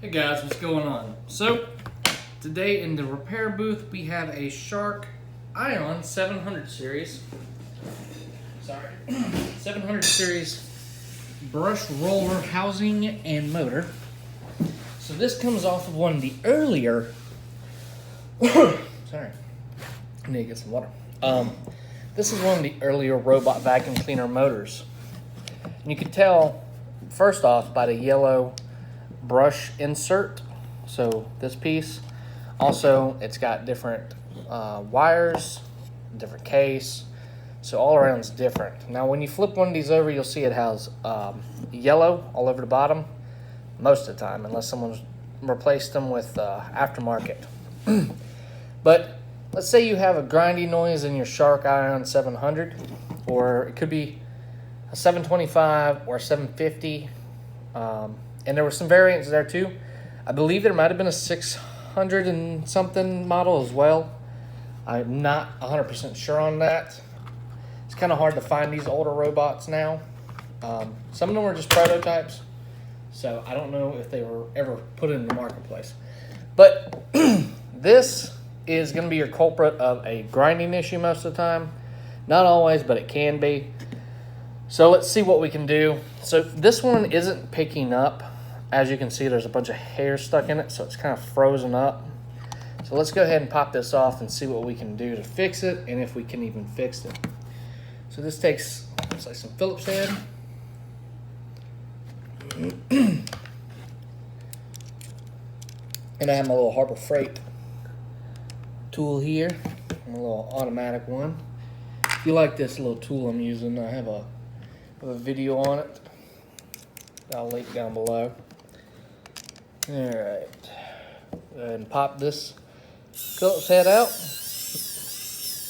Hey guys, what's going on? So, today in the repair booth we have a Shark Ion 700 series. 700 series brush roller housing and motor. So this comes off of one of the earlier sorry, I need to get some water. This is one of the earlier robot vacuum cleaner motors. And you can tell first off by the yellow brush insert. So this piece, also it's got different wires, different case, so all around it's different. Now when you flip one of these over, you'll see it has yellow all over the bottom most of the time, unless someone's replaced them with aftermarket. But let's say you have a grinding noise in your Shark Ion 700, or it could be a 725 or a 750. And there were some variants there too. I believe there might have been a 600 and something model as well. I'm not 100% sure on that. It's kind of hard to find these older robots now. Some of them were just prototypes, so I don't know if they were ever put in the marketplace. But this is going to be your culprit of a grinding issue most of the time. Not always, but it can be. So let's see what we can do. So this one isn't picking up. As you can see, there's a bunch of hair stuck in it, so it's kind of frozen up. So let's go ahead and pop this off and see what we can do to fix it, and if we can even fix it. So this takes, looks like some Phillips head. And I have my little Harbor Freight tool here, a little automatic one. If you like this little tool I'm using, I have a video on it. I'll link down below. All right, go ahead and pop this Phillips head out,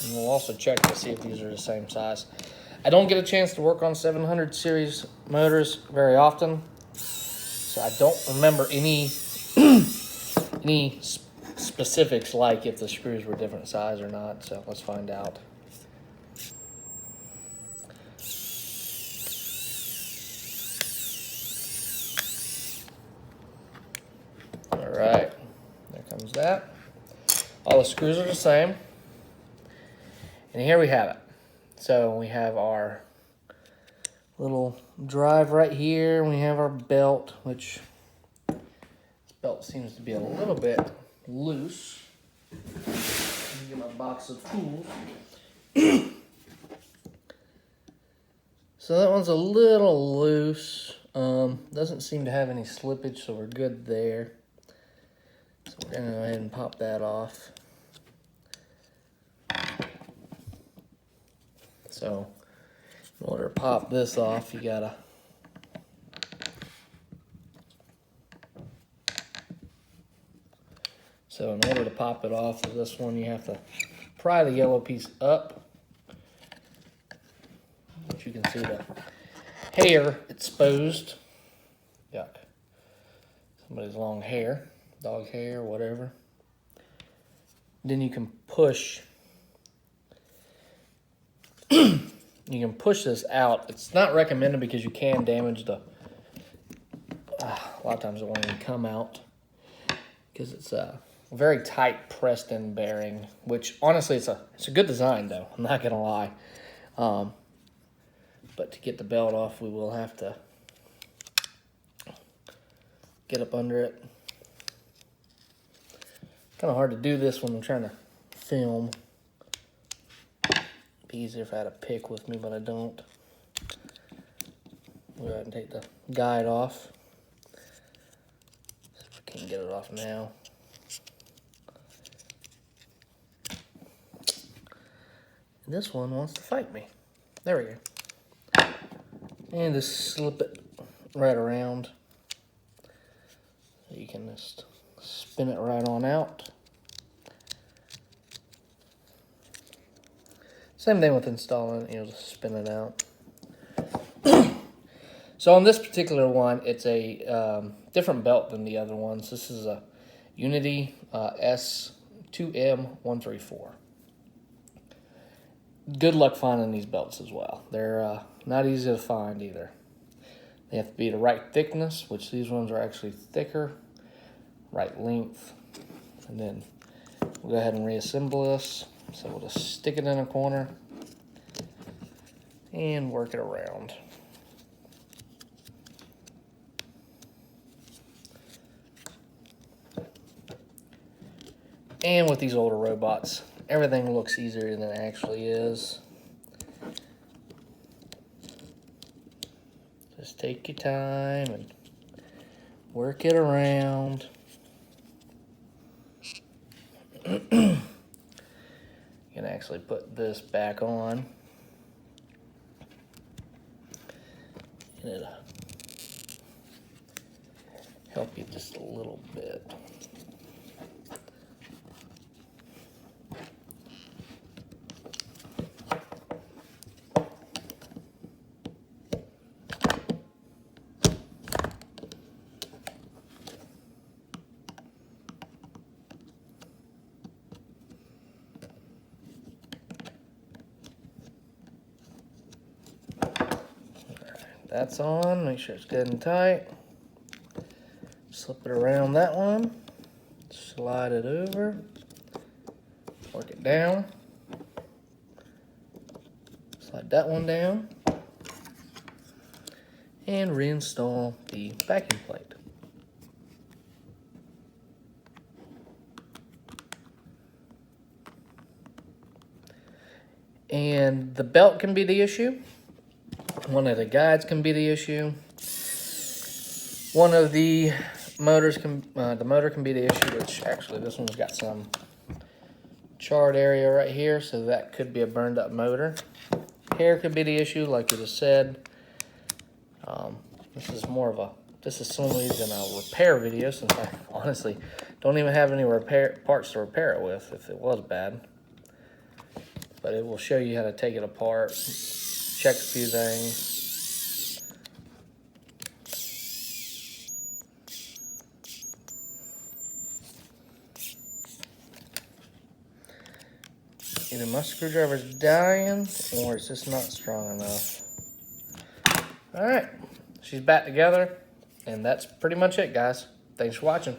and we'll also check to see if these are the same size. I don't get a chance to work on 700 series motors very often, so I don't remember any any specifics, like if the screws were different size or not. So let's find out. All right, there comes that. All the screws are the same. And here we have it. So we have our little drive right here. We have our belt, which this belt seems to be a little bit loose. Let me get my box of tools. So that one's a little loose. Doesn't seem to have any slippage, so we're good there. So we're gonna go ahead and pop that off. So in order to pop this off, you gotta in order to pop it off of this one, you have to pry the yellow piece up, which you can see the hair exposed. Yuck. Somebody's long hair, dog hair, whatever. Then you can push. You can push this out. It's not recommended because you can damage the. A lot of times it won't even come out because it's a very tight pressed in bearing. Which honestly, it's a good design though. I'm not gonna lie. But to get the belt off, we will have to get up under it. Kind of hard to do this when I'm trying to film. Be easier if I had a pick with me, but I don't. We'll go ahead and take the guide off. See if we can get it off now. And this one wants to fight me. There we go. And just slip it right around. So you can just spin it right on out. Same thing with installing it, just spin it out. So on this particular one, it's a different belt than the other ones. This is a Unity S2M134. Good luck finding these belts as well. They're not easy to find either. They have to be the right thickness, which these ones are actually thicker. right length. And then we'll go ahead and reassemble this. So we'll just stick it in a corner and work it around. And with these older robots, everything looks easier than it actually is. Just take your time and work it around. You can actually put this back on. And it'll help you just a little bit. That's on, make sure it's good and tight. Slip it around that one, slide it over, work it down, slide that one down, and reinstall the vacuum plate. And the belt can be the issue. One of the guides can be the issue. One of the motors can, the motor can be the issue, which actually this one's got some charred area right here, so that could be a burned up motor. Hair could be the issue, like you just said. This is more of a, this is solely in a repair video, since I honestly don't even have any repair parts to repair it with if it was bad. But it will show you how to take it apart, check a few things. Either my screwdriver's dying or it's just not strong enough. All right, she's back together, and that's pretty much it, guys. Thanks for watching.